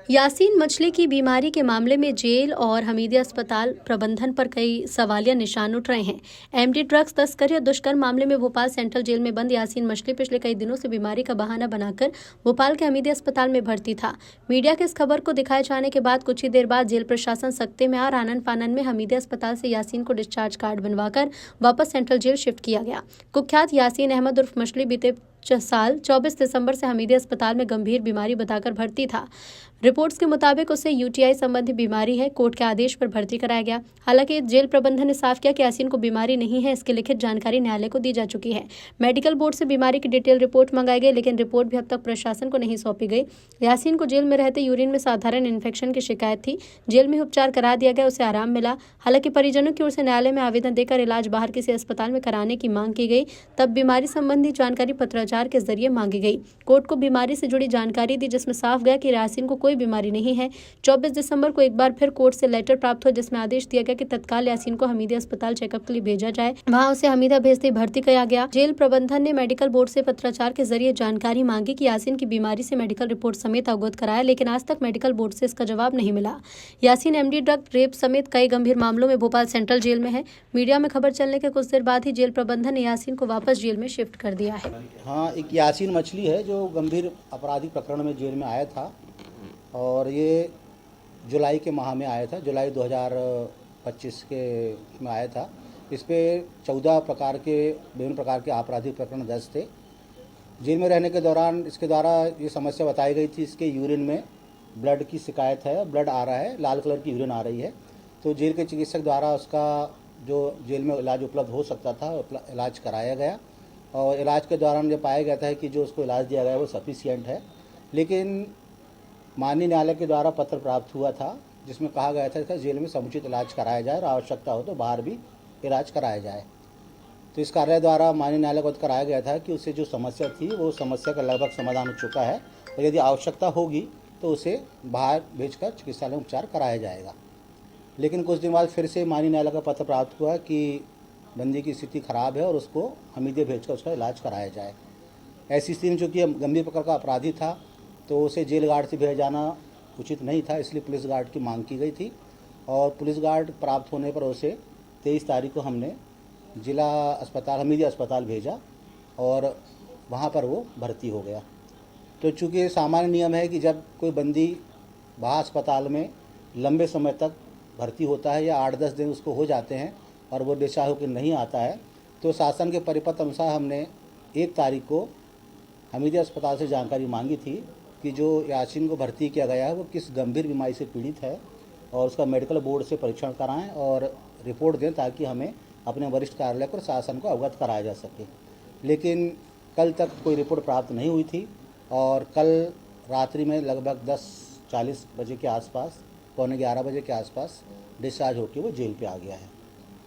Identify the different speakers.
Speaker 1: यासीन मछली की बीमारी के मामले में जेल और हमीदिया अस्पताल प्रबंधन पर कई सवालिया निशान उठ रहे हैं। एमडी ड्रग्स तस्करी और दुष्कर्म मामले में भोपाल सेंट्रल जेल में बंद यासीन मछली पिछले कई दिनों से बीमारी का बहाना बनाकर भोपाल के हमीदिया अस्पताल में भर्ती था। मीडिया के इस खबर को दिखाए जाने के बाद कुछ ही देर बाद जेल प्रशासन सख्ते में आ आनन फानन में हमीदिया अस्पताल से यासीन को डिस्चार्ज कार्ड बनवाकर वापस सेंट्रल जेल शिफ्ट किया गया। कुख्यात यासीन अहमद उर्फ मछली बीते साल 24 दिसंबर से हमीदिया अस्पताल में गंभीर बीमारी बताकर भर्ती था। रिपोर्ट्स के मुताबिक उसे यूटीआई संबंधी बीमारी है। कोर्ट के आदेश पर भर्ती कराया गया। हालांकि जेल प्रबंधन ने साफ किया कि यासीन को बीमारी नहीं है। इसकी लिखित जानकारी न्यायालय को दी जा चुकी है। मेडिकल बोर्ड से बीमारी की डिटेल रिपोर्ट मंगाई गई, लेकिन रिपोर्ट भी अब तक प्रशासन को नहीं सौंपी गई। यासीन को जेल में रहते यूरिन में साधारण इन्फेक्शन की शिकायत थी। जेल में उपचार करा दिया गया, उसे आराम मिला। हालांकि परिजनों की ओर से न्यायालय में आवेदन देकर इलाज बाहर किसी अस्पताल में कराने की मांग की गई। तब बीमारी संबंधी जानकारी पत्राचार के जरिए मांगी गई। कोर्ट को बीमारी से जुड़ी जानकारी दी, जिसमें साफ गया कि यासीन को कोई बीमारी नहीं है। 24 दिसंबर को एक बार फिर कोर्ट से लेटर प्राप्त हुआ, जिसमें आदेश दिया गया कि तत्काल यासीन को हमीदिया अस्पताल चेकअप के लिए भेजा जाए। वहां उसे हमीदिया भेजते भर्ती किया गया। जेल प्रबंधन ने मेडिकल बोर्ड से पत्राचार के जरिए जानकारी मांगी कि यासीन की बीमारी से मेडिकल रिपोर्ट समेत अवगत कराया, लेकिन आज तक मेडिकल बोर्ड से इसका जवाब नहीं मिला। यासीन एमडी ड्रग, रेप समेत कई गंभीर मामलों में भोपाल सेंट्रल जेल में है। मीडिया में खबर चलने के कुछ देर बाद ही जेल प्रबंधन ने यासीन को वापस जेल में शिफ्ट कर दिया है।
Speaker 2: हाँ, एक यासीन मछली है जो गंभीर आपराधिक प्रकरण में जेल में आया था और ये जुलाई के माह में आया था। जुलाई 2025 के में आया था। इस पे 14 प्रकार के विभिन्न प्रकार के आपराधिक प्रकरण दर्ज थे। जेल में रहने के दौरान इसके द्वारा ये समस्या बताई गई थी, इसके यूरिन में ब्लड की शिकायत है, ब्लड आ रहा है, लाल कलर की यूरिन आ रही है। तो जेल के चिकित्सक द्वारा उसका जो जेल में इलाज उपलब्ध हो सकता था इलाज कराया गया और इलाज के दौरान ये पाया गया था कि जो उसको इलाज दिया गया है वो सफिशिएंट है। लेकिन माननीय न्यायालय के द्वारा पत्र प्राप्त हुआ था जिसमें कहा गया था कि जेल में समुचित इलाज कराया जाए और आवश्यकता हो तो बाहर भी इलाज कराया जाए। तो इस कार्यालय द्वारा माननीय न्यायालय को कराया गया था कि उससे जो समस्या थी वो समस्या का लगभग समाधान हो चुका है और यदि आवश्यकता होगी तो उसे बाहर भेजकर चिकित्सालय में उपचार कराया जाएगा। लेकिन कुछ दिन बाद फिर से माननीय न्यायालय का पत्र प्राप्त हुआ कि बंदी की स्थिति खराब है और उसको हमीदिया भेजकर उसका इलाज कराया जाए। ऐसी स्थिति में चूँकि गंभीर प्रकार का अपराधी था तो उसे जेल गार्ड से भेजा जाना उचित नहीं था, इसलिए पुलिस गार्ड की मांग की गई थी और पुलिस गार्ड प्राप्त होने पर उसे 23 तारीख को हमने जिला अस्पताल हमीदिया अस्पताल भेजा और वहाँ पर वो भर्ती हो गया। तो चूँकि सामान्य नियम है कि जब कोई बंदी बाहर अस्पताल में लंबे समय तक भर्ती होता है या 8-10 दिन उसको हो जाते हैं और वो डिस्चार्ज होकर नहीं आता है, तो शासन के परिपत्र अनुसार हमने 1 तारीख को हमीदिया अस्पताल से जानकारी मांगी थी कि जो यासीन को भर्ती किया गया है वो किस गंभीर बीमारी से पीड़ित है और उसका मेडिकल बोर्ड से परीक्षण कराएं और रिपोर्ट दें ताकि हमें अपने वरिष्ठ कार्यालय को शासन को अवगत कराया जा सके। लेकिन कल तक कोई रिपोर्ट प्राप्त नहीं हुई थी और कल रात्रि में लगभग 10:40 बजे के आसपास, 11:15 बजे के आसपास डिस्चार्ज होकर वो जेल पे आ गया है।